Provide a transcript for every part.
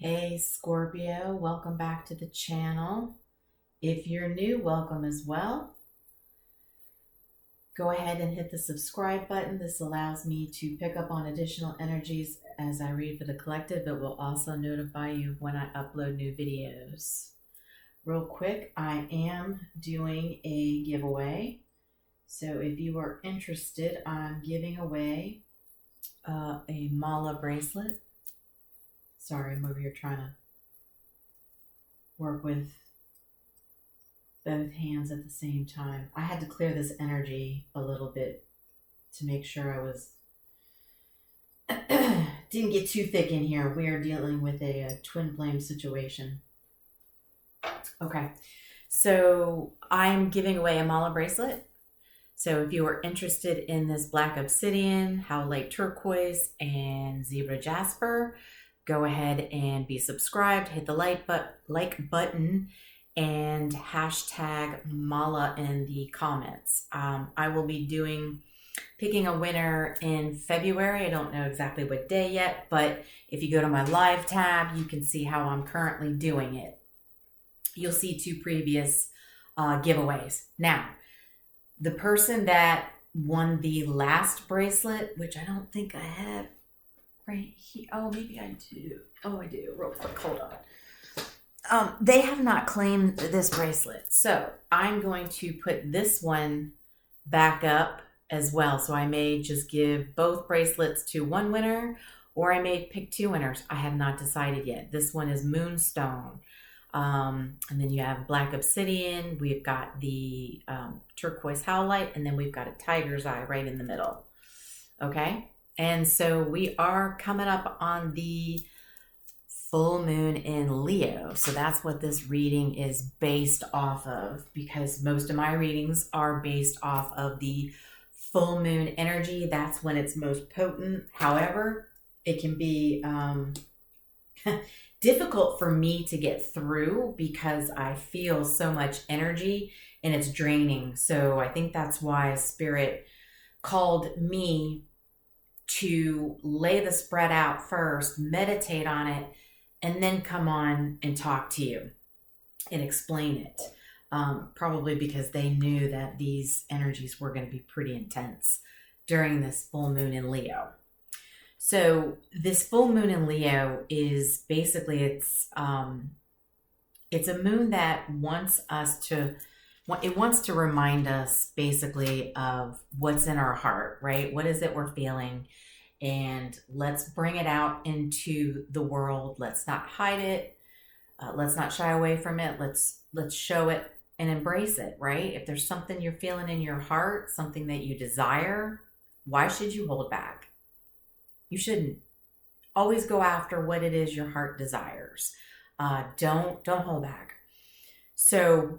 Hey Scorpio, welcome back to the channel. If you're new, welcome as well. Go ahead and hit the subscribe button. This allows me to pick up on additional energies as I read for the collective. It will also notify you when I upload new videos. Real quick, I am doing a giveaway. So if you are interested, I'm giving away a mala bracelet. Sorry, I'm over here trying to work with both hands at the same time. I had to clear this energy a little bit to make sure I was didn't get too thick in here. We are dealing with a twin flame situation. Okay, so I'm giving away a mala bracelet. So if you are interested in this black obsidian, howlite turquoise, and zebra jasper, go ahead and be subscribed, hit the like button, and hashtag Mala in the comments. I will be picking a winner in February. I don't know exactly what day yet, but if you go to my live tab, you can see how I'm currently doing it. You'll see two previous giveaways. Now, the person that won the last bracelet, which I don't think I have right here. Oh, maybe I do. Oh, I do. Real quick, hold on. They have not claimed this bracelet. So I'm going to put this one back up as well. So I may just give both bracelets to one winner, or I may pick two winners. I have not decided yet. This one is Moonstone. And then you have black obsidian. We've got the turquoise howlite, and then we've got a tiger's eye right in the middle. Okay. And so we are coming up on the full moon in Leo. So that's what this reading is based off of, because most of my readings are based off of the full moon energy. That's when it's most potent. However, it can be difficult for me to get through because I feel so much energy and it's draining. So I think that's why Spirit called me to lay the spread out first, meditate on it, and then come on and talk to you and explain it. Probably because they knew that these energies were going to be pretty intense during this full moon in Leo. So this full moon in Leo is basically, it's a moon that wants to remind us basically of what's in our heart, right? What is it we're feeling? And let's bring it out into the world. Let's not hide it. Let's not shy away from it. Let's show it and embrace it, right? If there's something you're feeling in your heart, something that you desire, why should you hold back? You shouldn't. Always go after what it is your heart desires. Don't hold back. So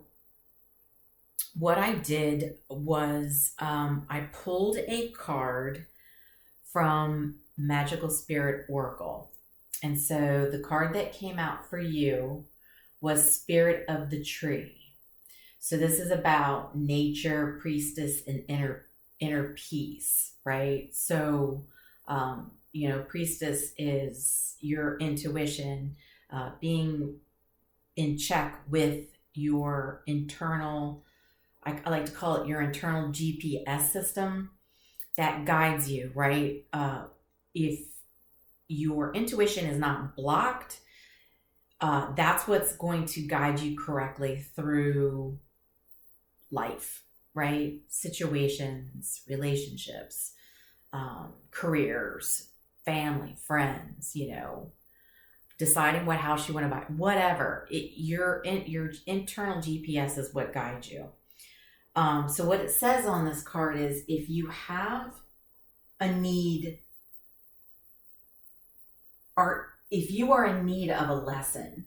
what I did was I pulled a card from Magical Spirit Oracle. And so the card that came out for you was Spirit of the Tree. So this is about nature, priestess, and inner peace, right? So priestess is your intuition, being in check with your internal, I like to call it your internal GPS system that guides you, right? If your intuition is not blocked, that's what's going to guide you correctly through life, right? Situations, relationships, careers, family, friends, deciding what house you want to buy, whatever. Your internal GPS is what guides you. So what it says on this card is, if you have a need, or if you are in need of a lesson,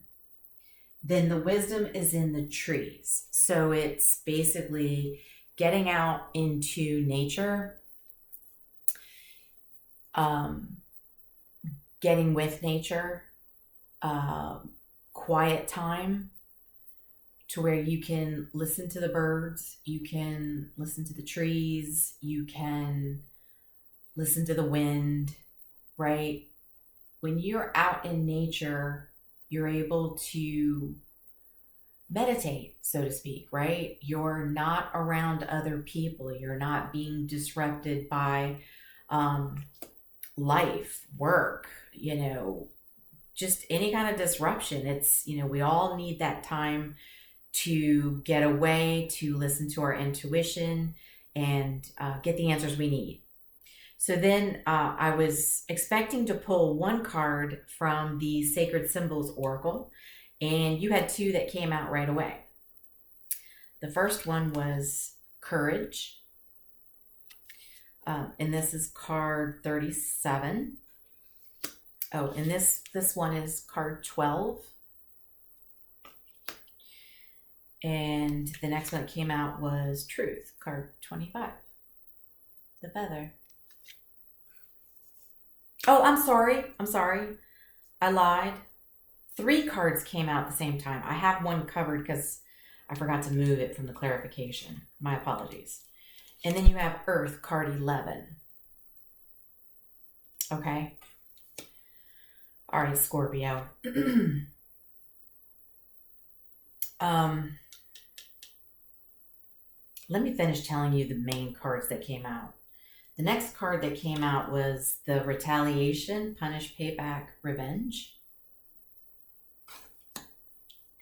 then the wisdom is in the trees. So it's basically getting out into nature, getting with nature, quiet time to where you can listen to the birds, you can listen to the trees, you can listen to the wind, right? When you're out in nature, You're able to meditate, so to speak, right? You're not around other people. You're not being disrupted by life, work, just any kind of disruption. It's, we all need that time to get away, to listen to our intuition and get the answers we need. So then I was expecting to pull one card from the Sacred Symbols Oracle, and you had two that came out right away. The first one was Courage, and this is card 37. Oh, and this one is card 12. And the next one that came out was Truth, card 25. The Feather. Oh, I'm sorry. I lied. 3 cards came out at the same time. I have one covered because I forgot to move it from the clarification. My apologies. And then you have Earth, card 11. Okay. All right, Scorpio. Let me finish telling you the main cards that came out. The next card that came out was the Retaliation, Punish, Payback, Revenge.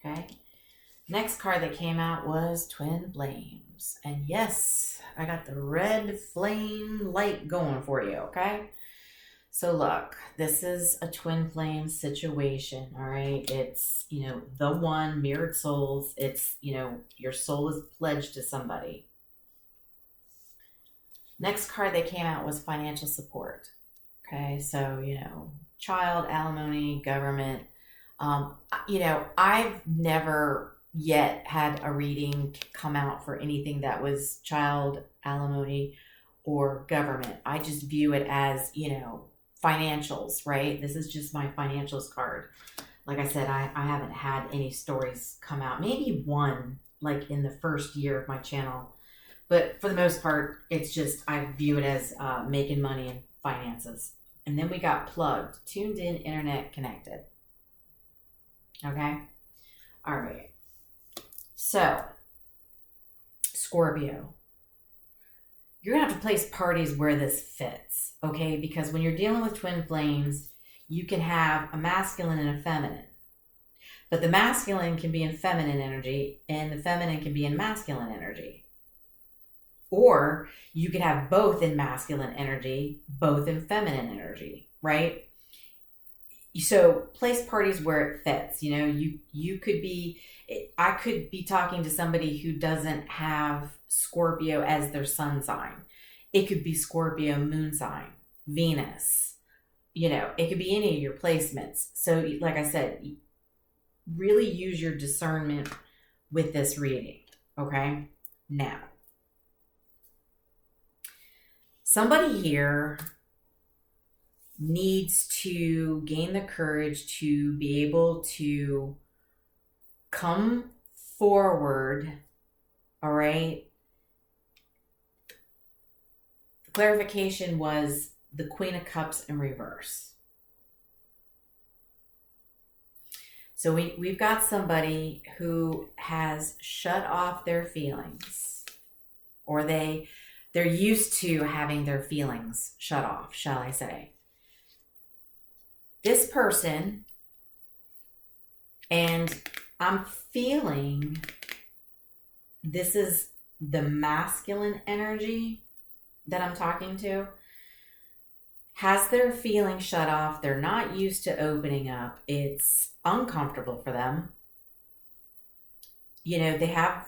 Okay. Next card that came out was Twin Flames. And yes, I got the red flame light going for you, okay? So look, this is a twin flame situation, all right? It's, the one, mirrored souls. It's, your soul is pledged to somebody. Next card that came out was financial support. Okay, so, child, alimony, government. I've never yet had a reading come out for anything that was child, alimony, or government. I just view it as, financials, right? This is just my financials card. Like I said, I haven't had any stories come out. Maybe one, like in the first year of my channel. But for the most part, it's just, I view it as making money and finances. And then we got plugged, tuned in, internet connected. Okay? All right. So, Scorpio, you're going to have to place parties where this fits, okay? Because when you're dealing with twin flames, you can have a masculine and a feminine. But the masculine can be in feminine energy, and the feminine can be in masculine energy. Or you could have both in masculine energy, both in feminine energy, right? So place parties where it fits. You could be, I could be talking to somebody who doesn't have Scorpio as their sun sign. It could be Scorpio moon sign, Venus. It could be any of your placements. So like I said, really use your discernment with this reading, okay? Now, somebody here needs to gain the courage to be able to come forward, all right? The clarification was the Queen of Cups in reverse. So we've got somebody who has shut off their feelings, or they're used to having their feelings shut off, shall I say. This person, and I'm feeling this is the masculine energy that I'm talking to, has their feelings shut off. They're not used to opening up. It's uncomfortable for them. They have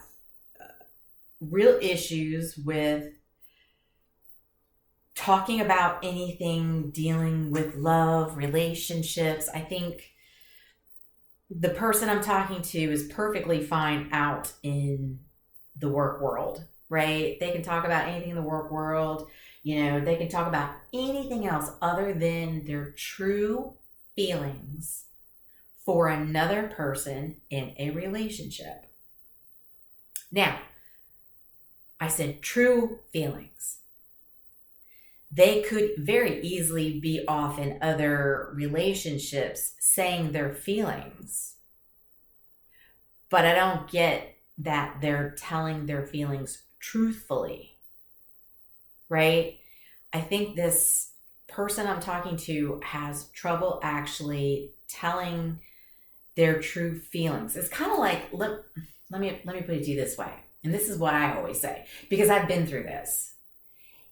real issues with talking about anything dealing with love, relationships. I think the person I'm talking to is perfectly fine out in the work world, right? They can talk about anything in the work world. They can talk about anything else other than their true feelings for another person in a relationship. Now, I said true feelings. they could very easily be off in other relationships saying their feelings. But I don't get that they're telling their feelings truthfully, right? I think this person I'm talking to has trouble actually telling their true feelings. It's kind of like, let me put it to you this way. And this is what I always say, because I've been through this.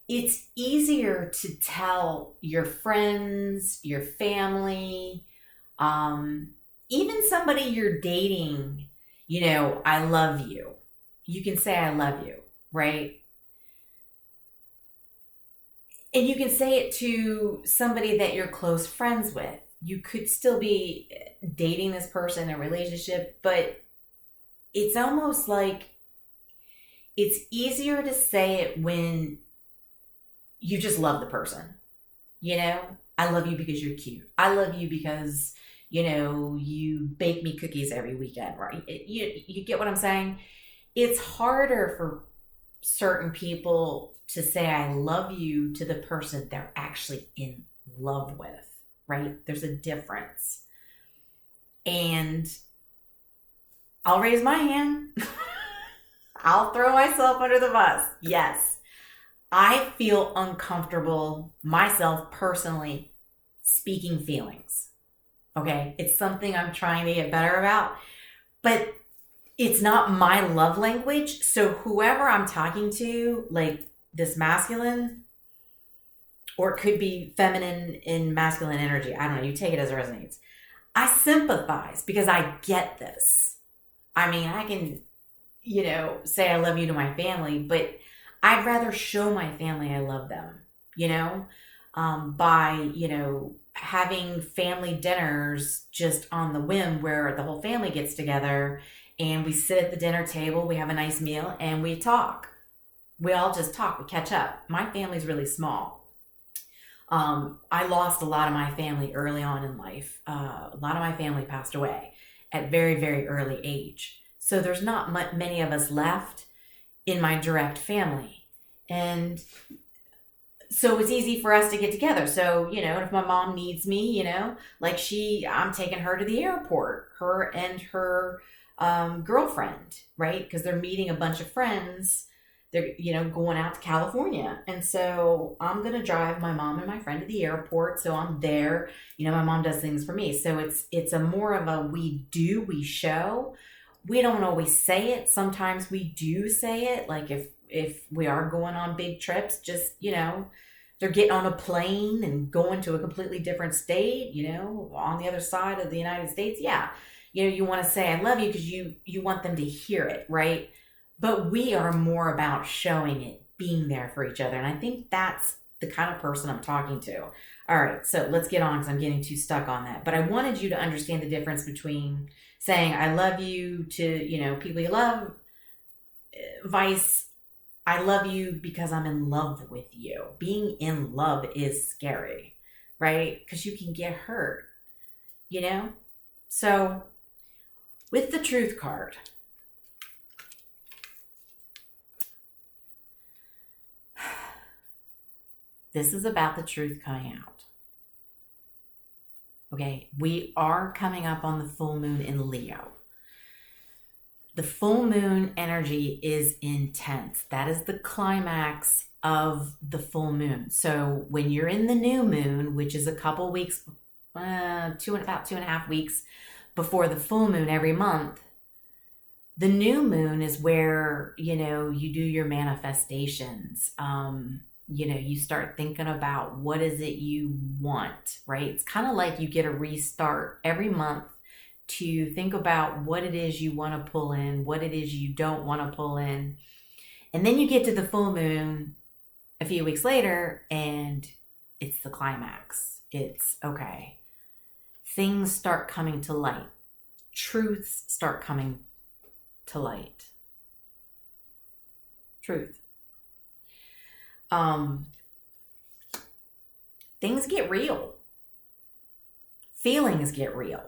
It's easier to tell your friends, your family, even somebody you're dating, I love you. You can say, I love you, right? And you can say it to somebody that you're close friends with. You could still be dating this person in a relationship, but it's almost like it's easier to say it when you just love the person. I love you because you're cute. I love you because, you bake me cookies every weekend, right? You get what I'm saying? It's harder for certain people to say I love you to the person they're actually in love with, right? There's a difference. And I'll raise my hand. I'll throw myself under the bus. Yes. I feel uncomfortable myself personally speaking feelings. Okay. It's something I'm trying to get better about, but it's not my love language. So whoever I'm talking to, like this masculine, or it could be feminine in masculine energy. I don't know. You take it as it resonates. I sympathize because I get this. I mean, I can, say I love you to my family, but I'd rather show my family I love them, by, having family dinners just on the whim where the whole family gets together and we sit at the dinner table, we have a nice meal and we talk. We all just talk, we catch up. My family's really small. I lost a lot of my family early on in life. A lot of my family passed away at very, very early age. So there's not many of us left in my direct family. And so it's easy for us to get together. So, if my mom needs me, I'm taking her to the airport, her and her girlfriend, right? Because they're meeting a bunch of friends. They're, going out to California. And so I'm going to drive my mom and my friend to the airport. So I'm there, my mom does things for me. So it's a more of a, we show. We don't always say it. Sometimes we do say it. Like if we are going on big trips, just, they're getting on a plane and going to a completely different state, on the other side of the United States. Yeah. You want to say, I love you because you want them to hear it. Right. But we are more about showing it, being there for each other. And I think that's the kind of person I'm talking to. All right. So let's get on because I'm getting too stuck on that. But I wanted you to understand the difference between saying, I love you to, people you love, vice, I love you because I'm in love with you. Being in love is scary, right? Because you can get hurt, So with the truth card, this is about the truth coming out. Okay, we are coming up on the full moon in Leo. The full moon energy is intense. That is the climax of the full moon. So when you're in the new moon, which is a couple weeks, about 2.5 weeks before the full moon every month, the new moon is where, you do your manifestations. You start thinking about what is it you want, right? It's kind of like you get a restart every month to think about what it is you want to pull in, what it is you don't want to pull in. And then you get to the full moon a few weeks later and it's the climax. It's okay. Things start coming to light. Truths start coming to light. Truth. Things get real. Feelings get real.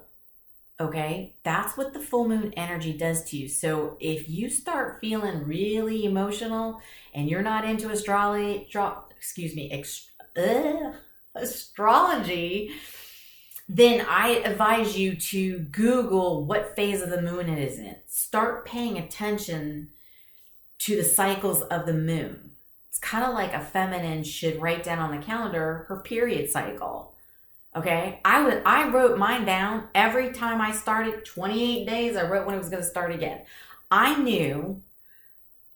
Okay, that's what the full moon energy does to you. So if you start feeling really emotional and you're not into astrology, then I advise you to Google what phase of the moon it is in. Start paying attention to the cycles of the moon. It's kind of like a feminine should write down on the calendar her period cycle. Okay, I wrote mine down every time I started. 28 days, I wrote when it was going to start again. I knew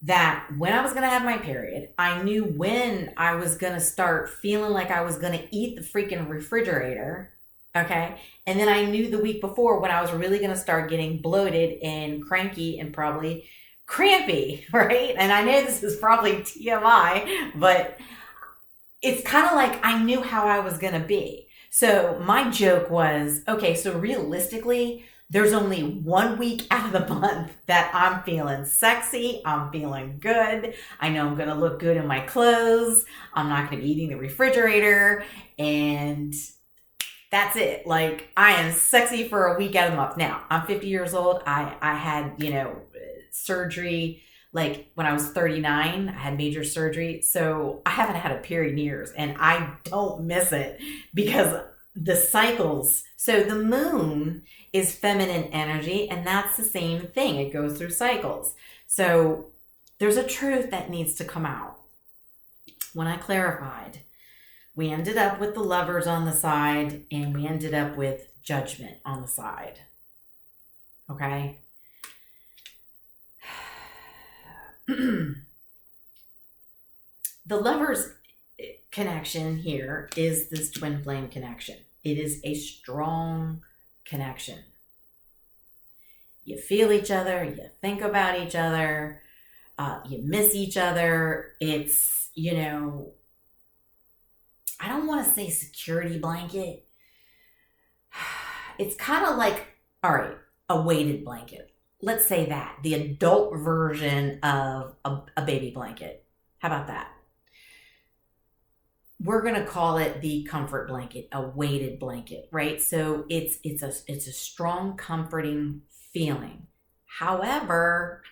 that when I was going to have my period, I knew when I was going to start feeling like I was going to eat the freaking refrigerator. Okay. And then I knew the week before when I was really going to start getting bloated and cranky and probably crampy, right? And I know this is probably TMI, but it's kind of like I knew how I was going to be. So my joke was, okay, so realistically, there's only 1 week out of the month that I'm feeling sexy. I'm feeling good. I know I'm going to look good in my clothes. I'm not going to be eating the refrigerator. And that's it. Like, I am sexy for a week out of the month. Now, I'm 50 years old. I had, surgery. Like when I was 39, I had major surgery. So I haven't had a period in years, and I don't miss it because the cycles. So the moon is feminine energy, and that's the same thing. It goes through cycles. So there's a truth that needs to come out. When I clarified, we ended up with the Lovers on the side, and we ended up with Judgment on the side. Okay? The Lovers connection here is this twin flame connection. It is a strong connection. You feel each other, you think about each other, you miss each other. It's, I don't want to say security blanket. It's kind of like, all right, a weighted blanket. Let's say that, the adult version of a baby blanket. How about that? We're going to call it the comfort blanket, a weighted blanket, right? So it's a strong, comforting feeling. However,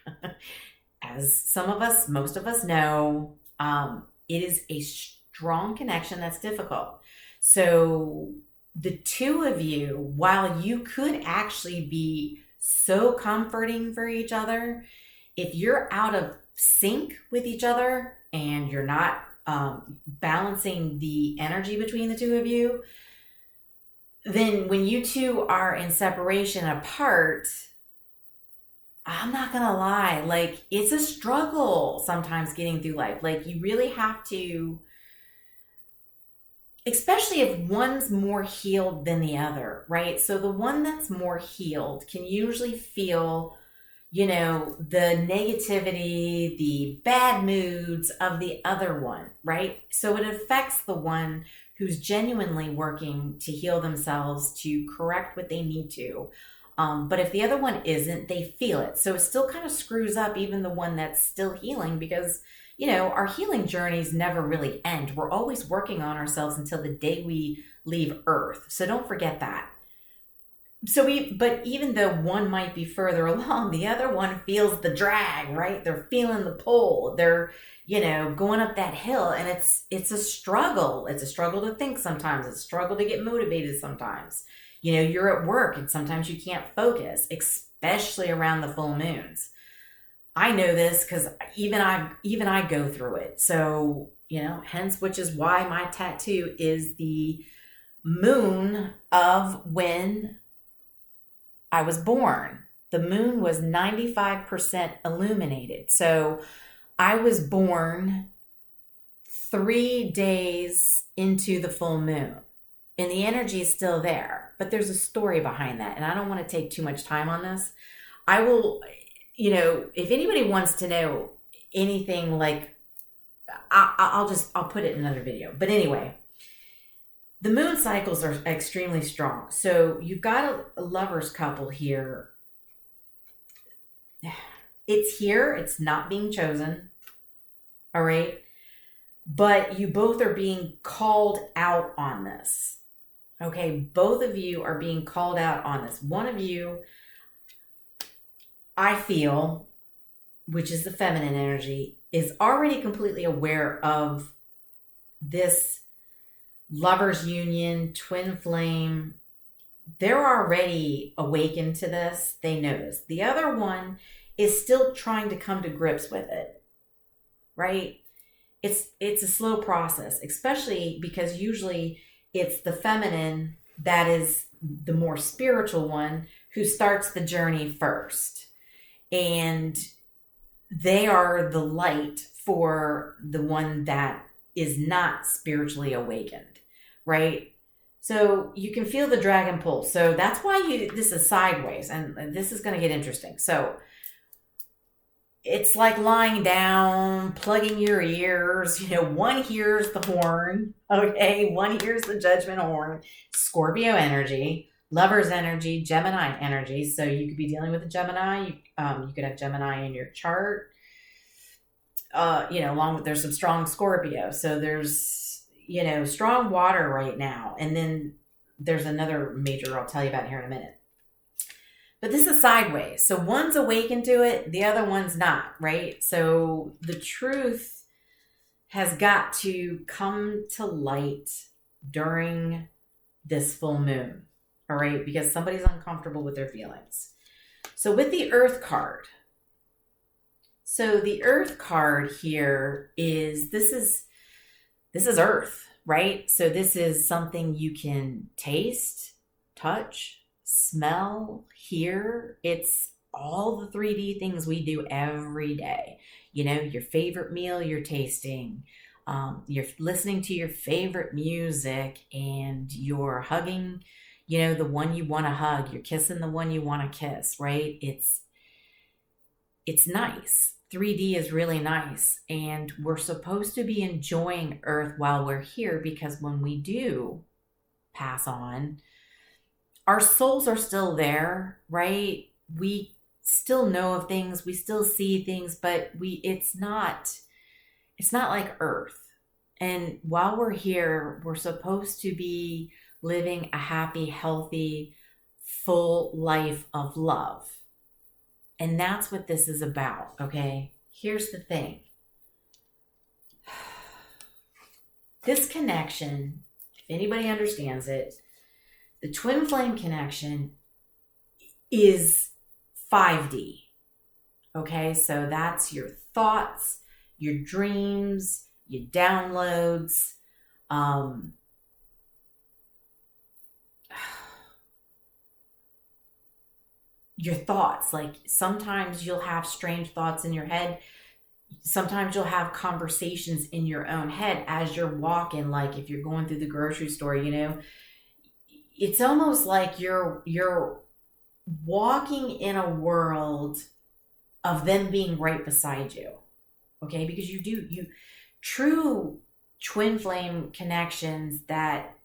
as most of us know, it is a strong connection that's difficult. So the two of you, while you could actually be so comforting for each other, if you're out of sync with each other and you're not balancing the energy between the two of you, then when you two are in separation apart, I'm not gonna lie, like, it's a struggle sometimes getting through life. Like, you really have to, especially if one's more healed than the other, right? So the one that's more healed can usually feel, the negativity, the bad moods of the other one, right? So it affects the one who's genuinely working to heal themselves, to correct what they need to. But if the other one isn't, they feel it. So it still kind of screws up even the one that's still healing, because our healing journeys never really end. We're always working on ourselves until the day we leave Earth. So don't forget that. But even though one might be further along, the other one feels the drag, right? They're feeling the pull. They're, going up that hill, and it's a struggle. It's a struggle to think sometimes. It's a struggle to get motivated sometimes. You're at work and sometimes you can't focus, especially around the full moons. I know this because even I go through it. So, hence, which is why my tattoo is the moon of when I was born. The moon was 95% illuminated. So I was born 3 days into the full moon, and the energy is still there, but there's a story behind that. And I don't want to take too much time on this. I will, if anybody wants to know anything, like, I'll put it in another video. But anyway, the moon cycles are extremely strong. So you've got a lovers couple here. It's here. It's not being chosen. All right. But you both are being called out on this. Okay. Both of you are being called out on this. One of you, I feel, which is the feminine energy, is already completely aware of this lovers union, twin flame, they're already awakened to this. They know this. The other one is still trying to come to grips with it, right? It's a slow process, especially because usually it's the feminine that is the more spiritual one who starts the journey first. And they are the light for the one that is not spiritually awakened, right? So you can feel the dragon pull. So that's why this is sideways, and this is going to get interesting. So it's like lying down, plugging your ears. One hears the horn, okay? One hears the judgment horn. Scorpio energy, lover's energy, Gemini energy. So you could be dealing with a Gemini. You could have Gemini in your chart. Along with, there's some strong Scorpio. So there's, strong water right now. And then there's another major I'll tell you about here in a minute. But this is sideways. So one's awakened to it, the other one's not, right? So the truth has got to come to light during this full moon, all right? Because somebody's uncomfortable with their feelings. So with the Earth card, so the Earth card here is, this is Earth, right? So this is something you can taste, touch, smell, hear. It's all the 3D things we do every day. Your favorite meal you're tasting, you're listening to your favorite music, and you're hugging, the one you want to hug. You're kissing the one you want to kiss, right? It's nice. 3D is really nice. And we're supposed to be enjoying Earth while we're here, because when we do pass on, our souls are still there, right? We still know of things, we still see things, but it's not like Earth. And while we're here, we're supposed to be living a happy, healthy, full life of love. And that's what this is about, okay? Here's the thing. This connection, if anybody understands it, the twin flame connection is 5D. Okay, so that's your thoughts, your dreams, your downloads, your thoughts. Like sometimes you'll have strange thoughts in your head. Sometimes you'll have conversations in your own head as you're walking, like if you're going through the grocery store, it's almost like you're walking in a world of them being right beside you. Okay? Because you true twin flame connections that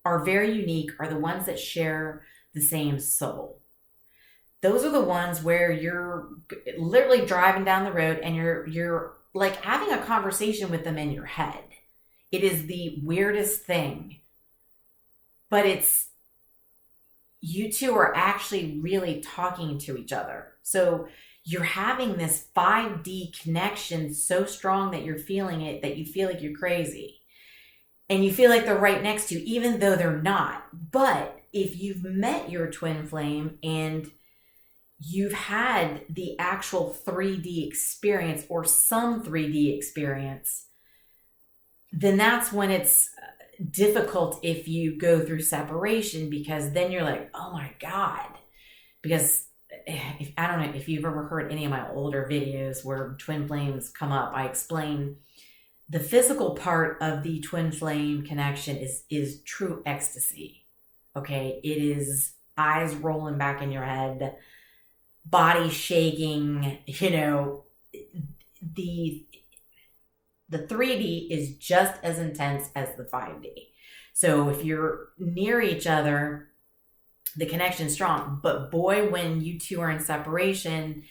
are very unique are the ones that share the same soul. Those are the ones where you're literally driving down the road and you're like having a conversation with them in your head. It is the weirdest thing. But you two are actually really talking to each other. So you're having this 5D connection so strong that you're feeling it, that you feel like you're crazy. And you feel like they're right next to you, even though they're not. But if you've met your twin flame and you've had the actual 3D experience or some 3D experience, then that's when it's difficult if you go through separation, because then you're like, oh my God. Because I don't know if you've ever heard any of my older videos where twin flames come up, I explain the physical part of the twin flame connection is true ecstasy. Okay. It is eyes rolling back in your head, body shaking, the 3D is just as intense as the 5D. So if you're near each other, the connection's strong. But boy, when you two are in separation,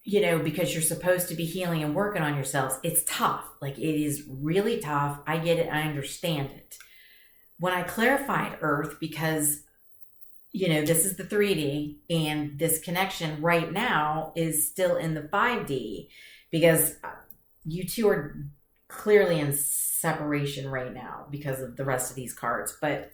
because you're supposed to be healing and working on yourselves, it's tough. Like it is really tough. I get it. I understand it. When I clarified Earth, because, this is the 3D and this connection right now is still in the 5D, because you two are clearly in separation right now because of the rest of these cards, but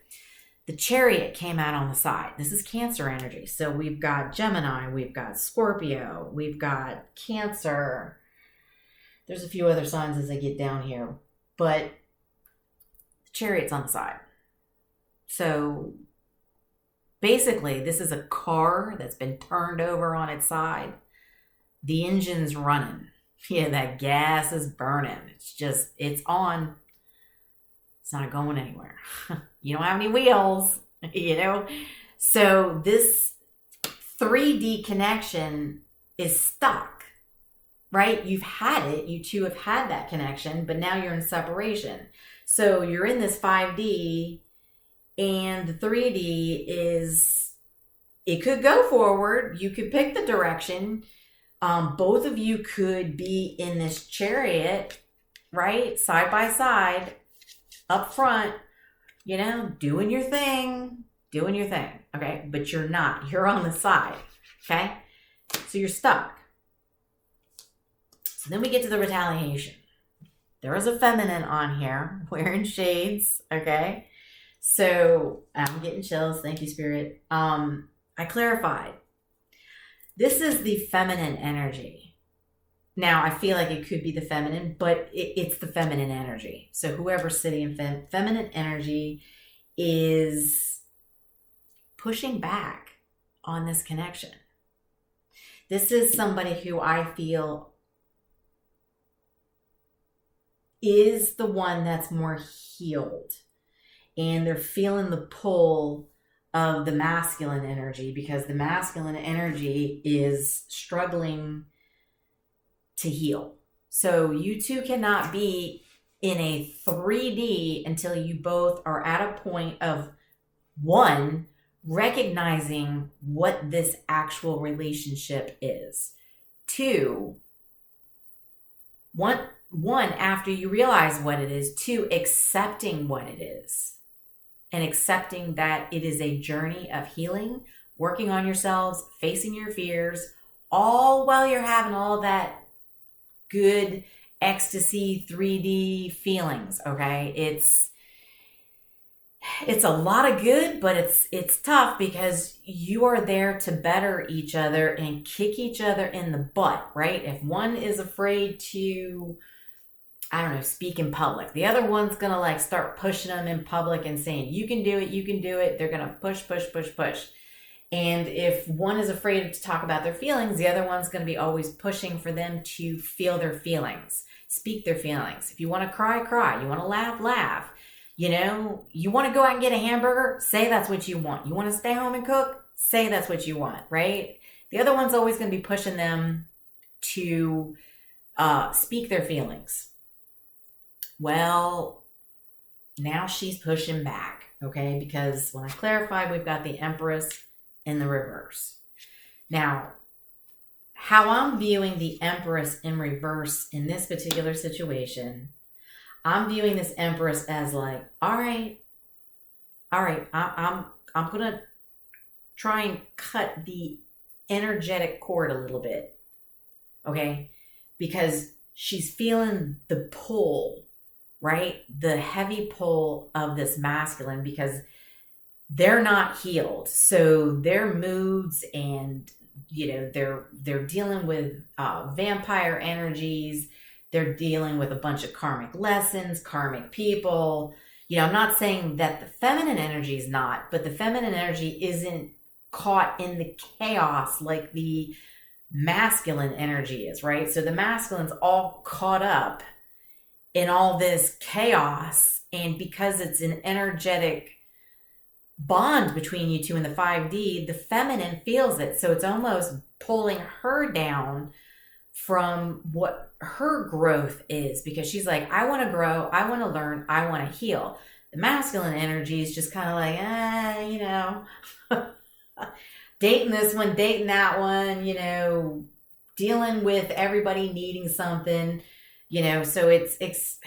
the Chariot came out on the side. This is Cancer energy. So we've got Gemini, we've got Scorpio, we've got Cancer. There's a few other signs as I get down here, but the Chariot's on the side. So basically, this is a car that's been turned over on its side. The engine's running. Yeah, that gas is burning. It's on. It's not going anywhere. You don't have any wheels, So this 3D connection is stuck, right? You've had it. You two have had that connection, but now you're in separation. So you're in this 5D, and the 3D it could go forward. You could pick the direction. Both of you could be in this Chariot, right? Side by side, up front, doing your thing. Okay. But you're not, you're on the side. Okay. So you're stuck. So then we get to the retaliation. There is a feminine on here wearing shades. Okay. So I'm getting chills. Thank you, Spirit. I clarified. This is the feminine energy. Now, I feel like it could be the feminine, but it's the feminine energy. So whoever's sitting in feminine energy is pushing back on this connection. This is somebody who I feel is the one that's more healed. And they're feeling the pull of the masculine energy because the masculine energy is struggling to heal. So you two cannot be in a 3D until you both are at a point of, one, recognizing what this actual relationship is. Two, one, after you realize what it is, two, accepting what it is. And accepting that it is a journey of healing, working on yourselves, facing your fears, all while you're having all that good ecstasy 3D feelings, okay? It's a lot of good, but it's tough because you are there to better each other and kick each other in the butt, right? If one is afraid to, I don't know, speak in public, the other one's going to start pushing them in public and saying, you can do it. They're going to push. And if one is afraid to talk about their feelings, the other one's going to be always pushing for them to feel their feelings, speak their feelings. If you want to cry, cry. You want to laugh. You want to go out and get a hamburger, say that's what you want. You want to stay home and cook, say that's what you want, right? The other one's always going to be pushing them to speak their feelings. Well, now she's pushing back, okay? Because when I clarified, we've got the Empress in the reverse. Now, how I'm viewing the Empress in reverse in this particular situation, I'm viewing this Empress as all right, I'm going to try and cut the energetic cord a little bit, okay? Because she's feeling the pull, right? The heavy pull of this masculine because they're not healed. So their moods and, they're dealing with vampire energies. They're dealing with a bunch of karmic lessons, karmic people. I'm not saying that the feminine energy is not, but the feminine energy isn't caught in the chaos like the masculine energy is, right? So the masculine's all caught up in all this chaos, and because it's an energetic bond between you two in the 5D, the feminine feels it. So it's almost pulling her down from what her growth is because she's like, I want to grow, I want to learn, I want to heal. The masculine energy is just kind of dating this one, dating that one, dealing with everybody needing something, so it's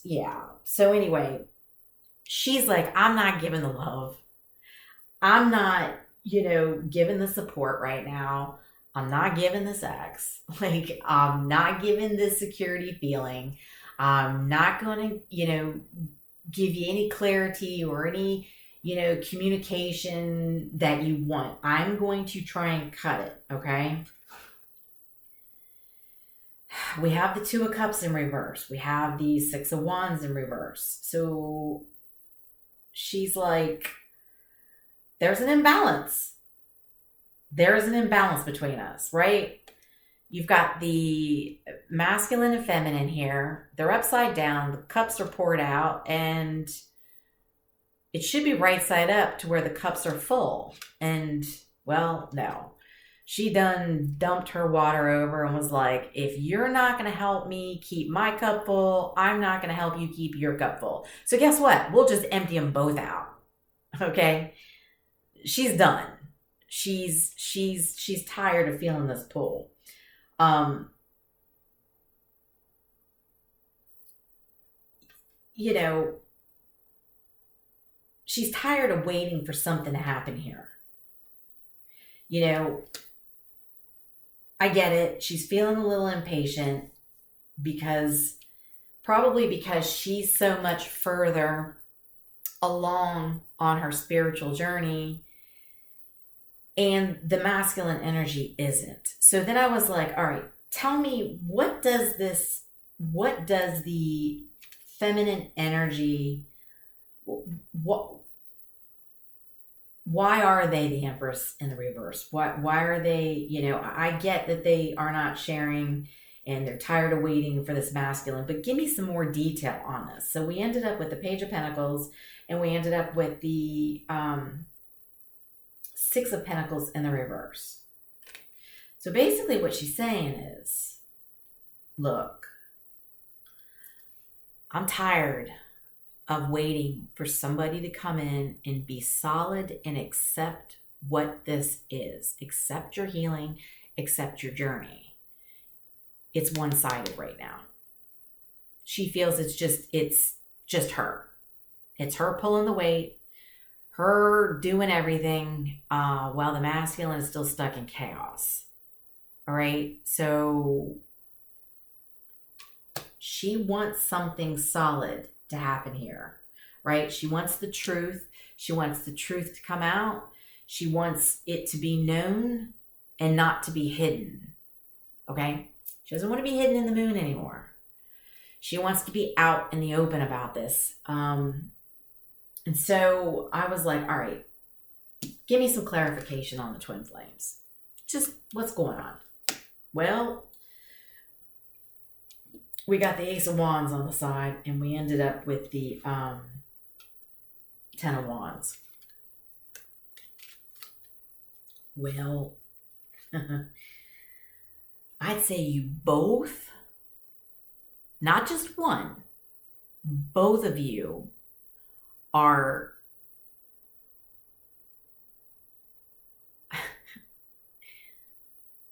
yeah. So anyway, she's like, I'm not giving the love. I'm not, giving the support right now. I'm not giving the sex. I'm not giving the security feeling. I'm not going to, give you any clarity or any, communication that you want. I'm going to try and cut it, okay? We have the Two of Cups in reverse. We have the Six of Wands in reverse. So she's like, there's an imbalance. There is an imbalance between us, right? You've got the masculine and feminine here. They're upside down. The cups are poured out, and it should be right side up to where the cups are full. And, well, no. She done dumped her water over and was like, if you're not going to help me keep my cup full, I'm not going to help you keep your cup full. So guess what? We'll just empty them both out. Okay? She's done. She's tired of feeling this pull. She's tired of waiting for something to happen here. I get it. She's feeling a little impatient probably because she's so much further along on her spiritual journey, and the masculine energy isn't. So then I was like, all right, tell me, what does the feminine energy, why are they the Empress in the reverse? Why are they, I get that they are not sharing and they're tired of waiting for this masculine, but give me some more detail on this. So we ended up with the Page of Pentacles, and we ended up with the Six of Pentacles in the reverse. So basically what she's saying is, look, I'm tired of waiting for somebody to come in and be solid and accept what this is. Accept your healing, accept your journey. It's one-sided right now. She feels it's just her. It's her pulling the weight, her doing everything, while the masculine is still stuck in chaos. All right? So she wants something solid to happen here, right? She wants the truth. She wants the truth to come out. She wants it to be known and not to be hidden, okay? She doesn't want to be hidden in the moon anymore. She wants to be out in the open about this. And so I was like, all right, give me some clarification on the twin flames. Just what's going on? Well, we got the Ace of Wands on the side, and we ended up with the Ten of Wands. Well, I'd say you both, not just one, both of you are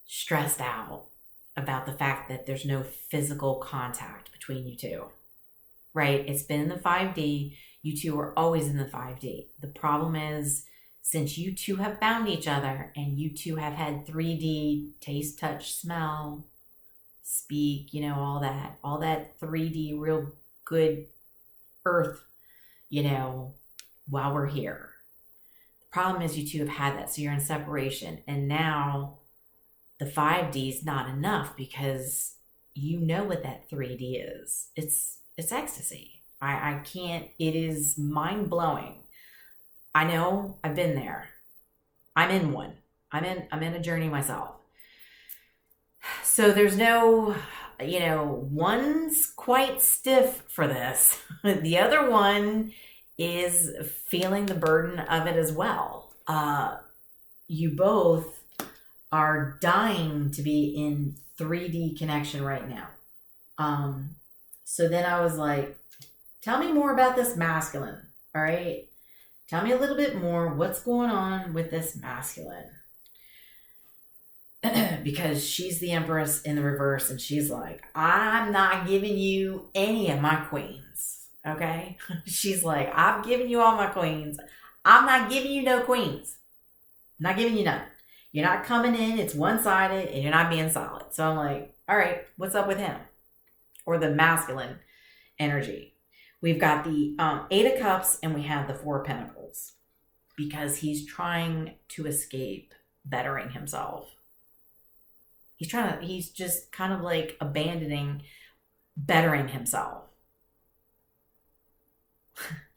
stressed out about the fact that there's no physical contact between you two, right? It's been in the 5D. You two are always in the 5D. The problem is, since you two have found each other and you two have had 3D taste, touch, smell, speak, all that 3D real good earth, while we're here. The problem is you two have had that, so you're in separation. And now the 5D is not enough because you know what that 3D is. It's ecstasy. I can't, it is mind blowing. I know, I've been there. I'm in one. I'm in a journey myself. So there's no, one's quite stiff for this. The other one is feeling the burden of it as well. You both are dying to be in 3D connection right now. So then I was like, tell me more about this masculine. All right. Tell me a little bit more. What's going on with this masculine? Because she's the Empress in the reverse, and she's like, I'm not giving you any of my queens. Okay. She's like, I've given you all my queens. I'm not giving you no queens. I'm not giving you none. You're not coming in. It's one-sided, and you're not being solid. So I'm like, all right, what's up with him? Or the masculine. energy. We've got the Eight of Cups and we have the Four of Pentacles because he's trying to escape bettering himself. He's just kind of like abandoning bettering himself.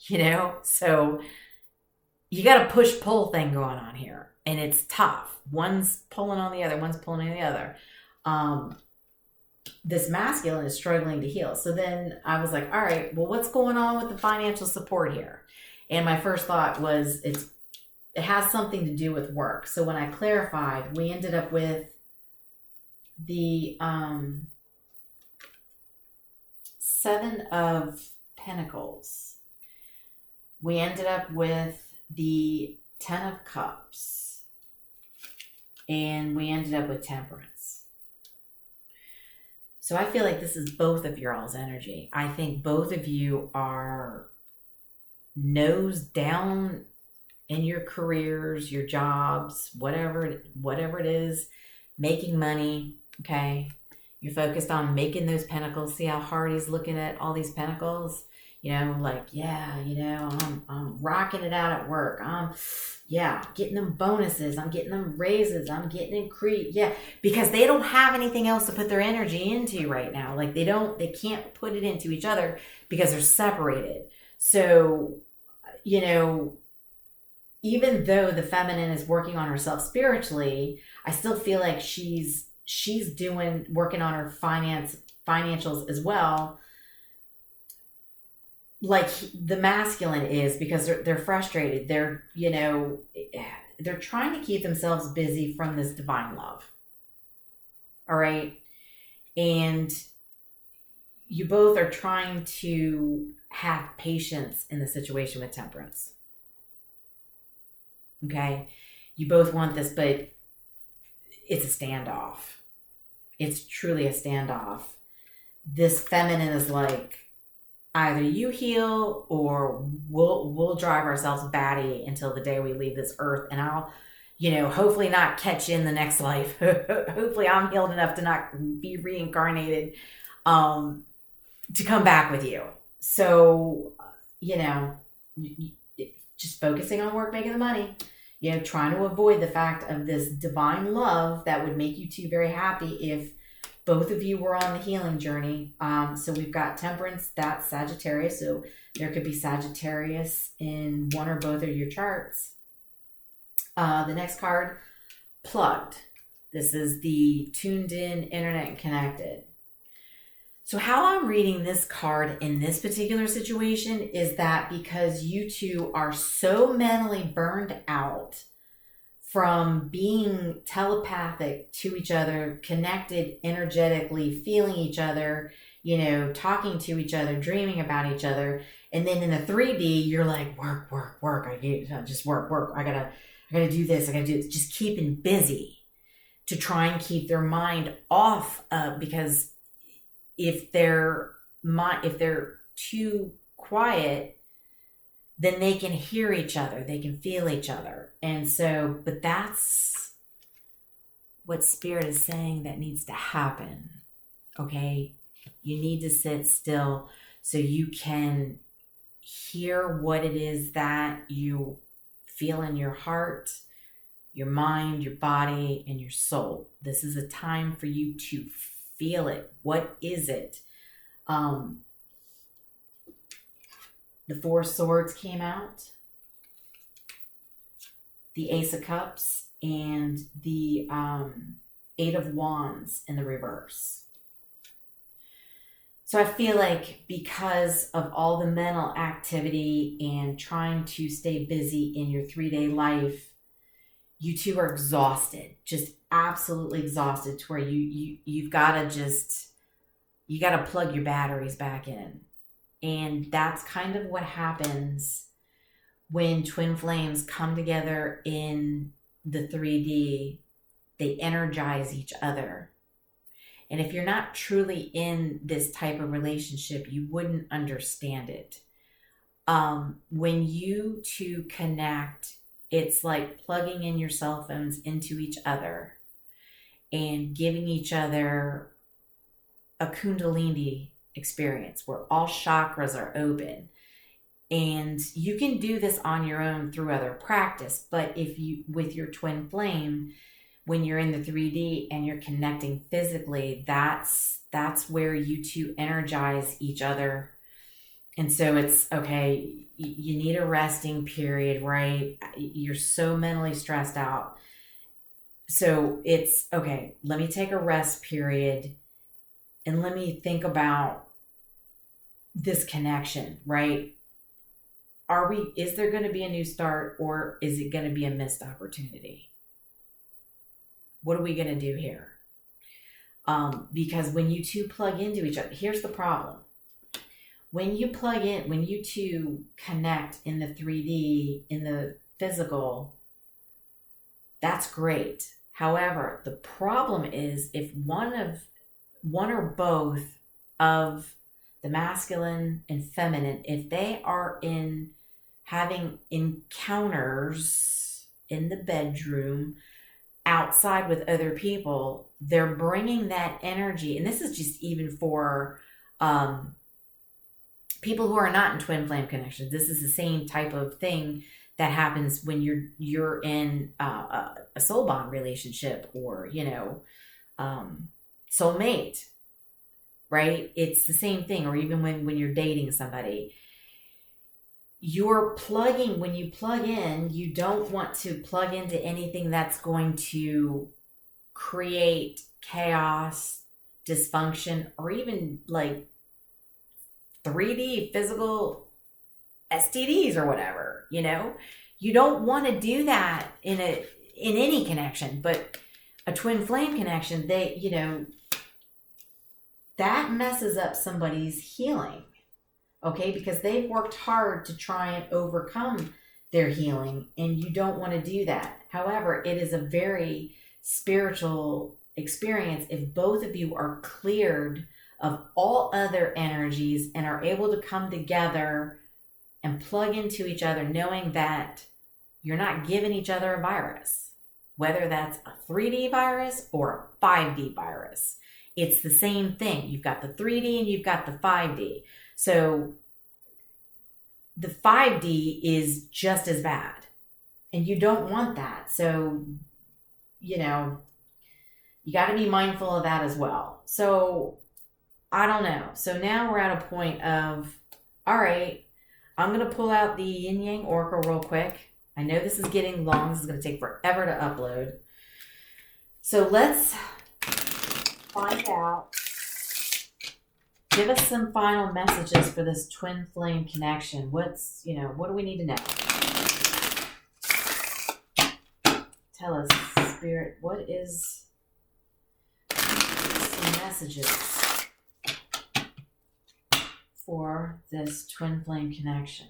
You know? So you got a push-pull thing going on here. And it's tough. One's pulling on the other. One's pulling on the other. This masculine is struggling to heal. So then I was like, all right, well, what's going on with the financial support here? And my first thought was it has something to do with work. So when I clarified, we ended up with the Seven of Pentacles. We ended up with the Ten of Cups. And we ended up with Temperance. So I feel like this is both of your all's energy. I think both of you are nose down in your careers, your jobs, whatever it is, making money, okay? You're focused on making those pentacles. See how hard he's looking at all these pentacles? You know, like, yeah, you know, I'm rocking it out at work. Getting them bonuses. I'm getting them raises. I'm getting increased. Yeah, because they don't have anything else to put their energy into right now. Like they can't put it into each other because they're separated. So, you know, even though the feminine is working on herself spiritually, I still feel like she's working on her financials as well. Like the masculine is, because they're frustrated. They're trying to keep themselves busy from this divine love. All right. And you both are trying to have patience in the situation with Temperance. Okay. You both want this, but it's a standoff. It's truly a standoff. This feminine is like, either you heal or we'll drive ourselves batty until the day we leave this earth. And I'll, hopefully not catch you in the next life. Hopefully I'm healed enough to not be reincarnated, to come back with you. So, just focusing on work, making the money, trying to avoid the fact of this divine love that would make you two very happy if both of you were on the healing journey. So we've got Temperance, that's Sagittarius. So there could be Sagittarius in one or both of your charts. The next card, Plugged. This is the tuned in, internet, and connected. So how I'm reading this card in this particular situation is that because you two are so mentally burned out from being telepathic to each other, connected energetically, feeling each other, talking to each other, dreaming about each other. And then in the 3D, you're like, work. Just work. I gotta do this. Just keeping busy to try and keep their mind off because if they're too quiet, then they can hear each other. They can feel each other. And so, but that's what Spirit is saying that needs to happen. Okay? You need to sit still so you can hear what it is that you feel in your heart, your mind, your body, and your soul. This is a time for you to feel it. What is it? The Four of Swords came out, the Ace of Cups, and the Eight of Wands in the reverse. So I feel like because of all the mental activity and trying to stay busy in your 3-day life, you two are exhausted, just absolutely exhausted to where you've got to plug your batteries back in. And that's kind of what happens when twin flames come together in the 3D. They energize each other. And if you're not truly in this type of relationship, you wouldn't understand it. When you two connect, it's like plugging in your cell phones into each other and giving each other a kundalini experience where all chakras are open. And you can do this on your own through other practice. But if you, with your twin flame, when you're in the 3D and you're connecting physically, that's where you two energize each other. And so it's okay, you need a resting period, right? You're so mentally stressed out. So it's okay, let me take a rest period and let me think about this connection, right? Is there going to be a new start, or is it going to be a missed opportunity? What are we going to do here? Because when you two plug into each other, here's the problem. When you plug in, when you two connect in the 3D, in the physical, that's great. However, the problem is if one or both of the masculine and feminine, if they are having encounters in the bedroom, outside with other people, they're bringing that energy. And this is just even for people who are not in twin flame connections. This is the same type of thing that happens when you're in a soul bond relationship, or soulmate, right? It's the same thing. Or even when you're dating somebody, when you plug in, you don't want to plug into anything that's going to create chaos, dysfunction, or even like 3D physical STDs or whatever. You don't want to do that in any connection. But a twin flame connection, that messes up somebody's healing. Okay, because they've worked hard to try and overcome their healing, and you don't want to do that. However, it is a very spiritual experience if both of you are cleared of all other energies and are able to come together and plug into each other, knowing that you're not giving each other a virus, whether that's a 3D virus or a 5D virus. It's the same thing. You've got the 3D and you've got the 5D. So the 5D is just as bad, and you don't want that. So, you got to be mindful of that as well. So I don't know. So now we're at a point of, all right, I'm going to pull out the yin yang oracle real quick. I know this is getting long. This is going to take forever to upload. So let's find out. Give us some final messages for this twin flame connection. What do we need to know? Tell us, Spirit, what is some messages for this twin flame connection?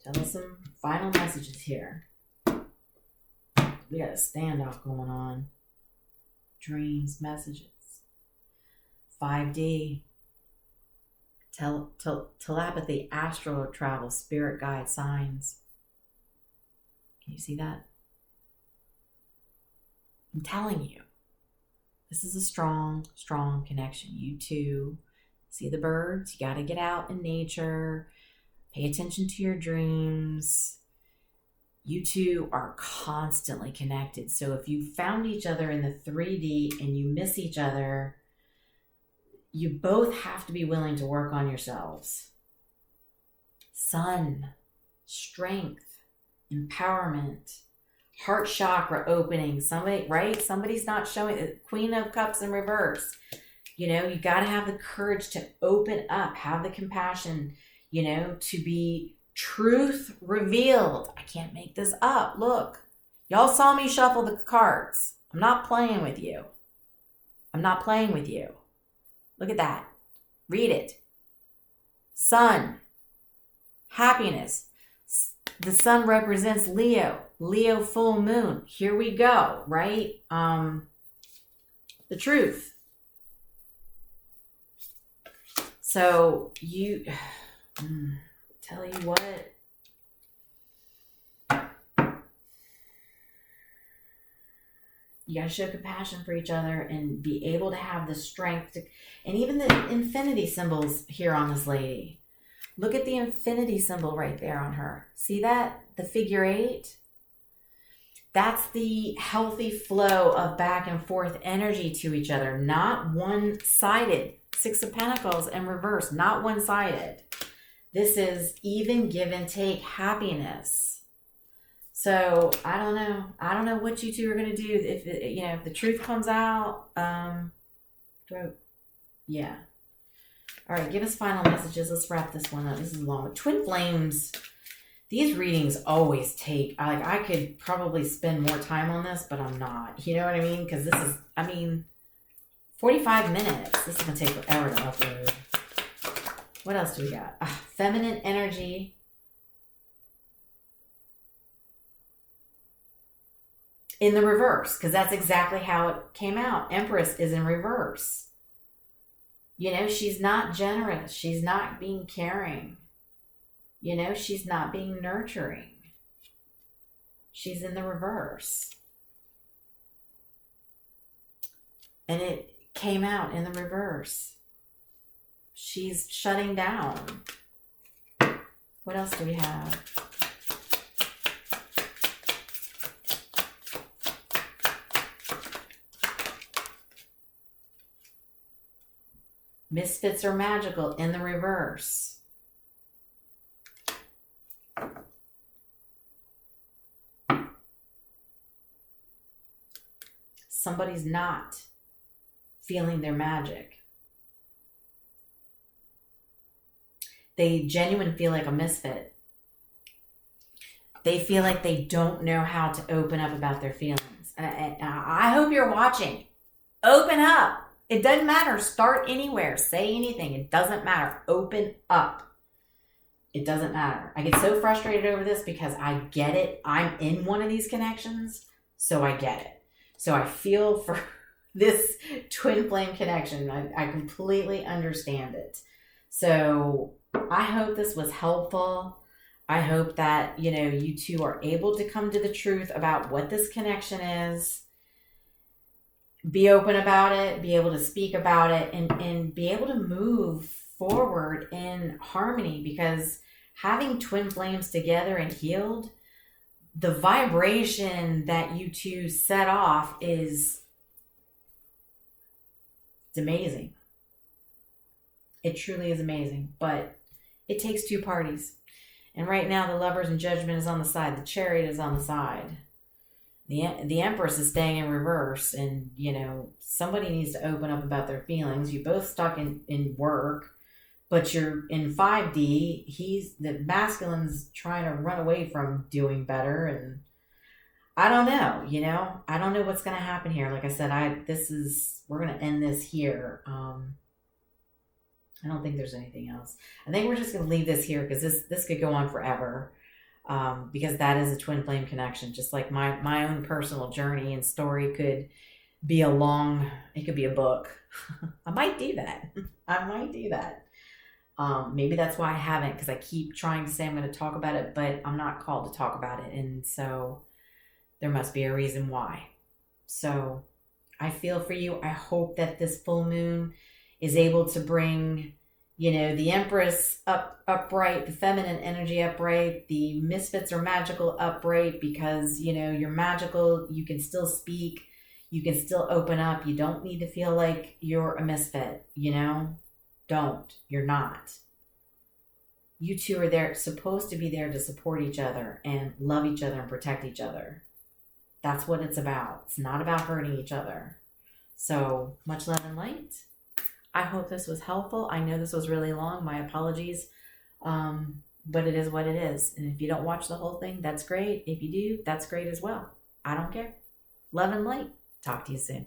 Tell us some final messages here. We got a standoff going on. Dreams, messages. 5D. Telepathy, astral travel, spirit guide, signs. Can you see that? I'm telling you, this is a strong, strong connection. You two see the birds. You got to get out in nature. Pay attention to your dreams. You two are constantly connected. So if you found each other in the 3D and you miss each other, you both have to be willing to work on yourselves. Sun, strength, empowerment, heart chakra opening. Somebody's not showing. Queen of Cups in reverse. You got to have the courage to open up, have the compassion, to be truth revealed. I can't make this up. Look, y'all saw me shuffle the cards. I'm not playing with you. Look at that. Read it. Sun, happiness. The sun represents Leo. Leo full moon. Here we go, right? The truth. So tell you what, You got to show compassion for each other and be able to have the strength to, and even the infinity symbols here on this lady. Look at the infinity symbol right there on her. See that? The figure 8? That's the healthy flow of back and forth energy to each other, not one-sided. 6 of Pentacles in reverse, not one-sided. This is even give and take happiness. So I don't know. I don't know what you two are going to do. If if the truth comes out, yeah. All right, give us final messages. Let's wrap this one up. This is long. Twin flames. These readings always take, I could probably spend more time on this, but I'm not. You know what I mean? Because this is, 45 minutes. This is going to take forever to upload. What else do we got? Feminine energy. In the reverse, because that's exactly how it came out. Empress is in reverse. She's not generous. She's not being caring. She's not being nurturing. She's in the reverse. And it came out in the reverse. She's shutting down. What else do we have? Misfits are magical in the reverse. Somebody's not feeling their magic. They genuinely feel like a misfit. They feel like they don't know how to open up about their feelings. And I hope you're watching. Open up. It doesn't matter. Start anywhere. Say anything. It doesn't matter. Open up. It doesn't matter. I get so frustrated over this because I get it. I'm in one of these connections, so I get it. So I feel for this twin flame connection. I completely understand it. So I hope this was helpful. I hope that, you two are able to come to the truth about what this connection is. Be open about it, be able to speak about it, and be able to move forward in harmony, because having twin flames together and healed, the vibration that you two set off is it's amazing. It truly is amazing, but it takes 2 parties. And right now the Lovers and Judgment is on the side. The Chariot is on the side. The Empress is staying in reverse, and, somebody needs to open up about their feelings. You both stuck in work, but you're in 5D. The masculine's trying to run away from doing better, and I don't know, I don't know what's going to happen here. Like I said, we're going to end this here. I don't think there's anything else. I think we're just going to leave this here because this could go on forever. Because that is a twin flame connection. Just like my own personal journey and story could be it could be a book. I might do that. Maybe that's why I haven't, because I keep trying to say I'm going to talk about it, but I'm not called to talk about it. And so there must be a reason why. So I feel for you. I hope that this full moon is able to bring, the Empress upright, the feminine energy upright, the misfits are magical upright, because, you're magical. You can still speak. You can still open up. You don't need to feel like you're a misfit, Don't. You're not. You two are supposed to be there to support each other and love each other and protect each other. That's what it's about. It's not about hurting each other. So much love and light. I hope this was helpful. I know this was really long. My apologies. But it is what it is. And if you don't watch the whole thing, that's great. If you do, that's great as well. I don't care. Love and light. Talk to you soon.